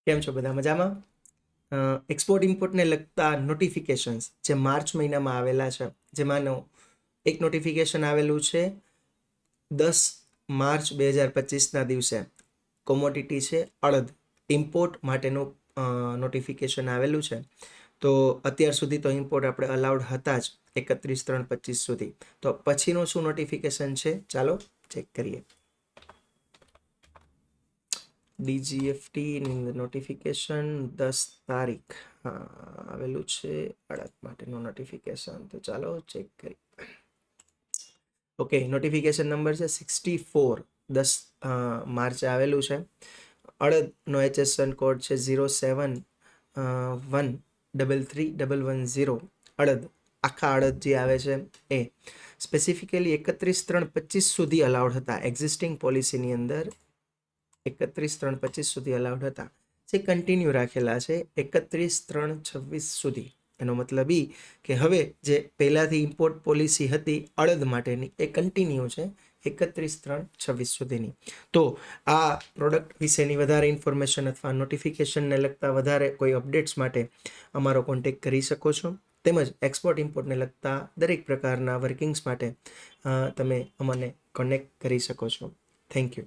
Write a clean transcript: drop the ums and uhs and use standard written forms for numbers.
કેમ છો બધા મજામાં? એક્સપોર્ટ ઇમ્પોર્ટને લગતા નોટિફિકેશન્સ જે માર્ચ મહિનામાં આવેલા છે, જેમાંનો એક નોટિફિકેશન આવેલું છે 10 માર્ચ 2025ના દિવસે. કોમોડિટી છે અડદ, ઇમ્પોર્ટ માટેનું નોટિફિકેશન આવેલું છે. તો અત્યાર સુધી તો ઇમ્પોર્ટ આપણે અલાઉડ હતા જ 31/3/25 સુધી. તો પછીનું શું નોટિફિકેશન છે, ચાલો ચેક કરીએ. DGFTની નોટિફિકેશન 10 તારીખ આવેલું છે અડદ માટેનું નોટિફિકેશન. તો ચાલો ચેક કરીએ. ઓકે, નોટિફિકેશન નંબર છે 64, 10 માર્ચે આવેલું છે. અડદનો HSN કોડ છે 071333110. અડદ, આખા અડદ જે આવે છે એ સ્પેસિફિકલી 31/3/25 સુધી અલાઉડ હતા. એક્ઝિસ્ટિંગ પોલિસીની અંદર 31/3/25 સુધી અલાઉડ હતા, જે કન્ટિન્યુ રાખેલા છે 31/3/26 સુધી. એનો મતલબ એ કે હવે જે પહેલાંથી ઇમ્પોર્ટ પોલિસી હતી અડદ માટેની એ કન્ટિન્યુ છે 31/3/26 સુધીની. તો આ પ્રોડક્ટ વિશેની વધારે ઇન્ફોર્મેશન અથવા નોટિફિકેશનને લગતા વધારે કોઈ અપડેટ્સ માટે અમારો કોન્ટેક્ટ કરી શકો છો. તેમજ એક્સપોર્ટ ઇમ્પોર્ટને લગતા દરેક પ્રકારના વર્કિંગ્સ માટે તમે અમને કનેક્ટ કરી શકો છો. Thank you.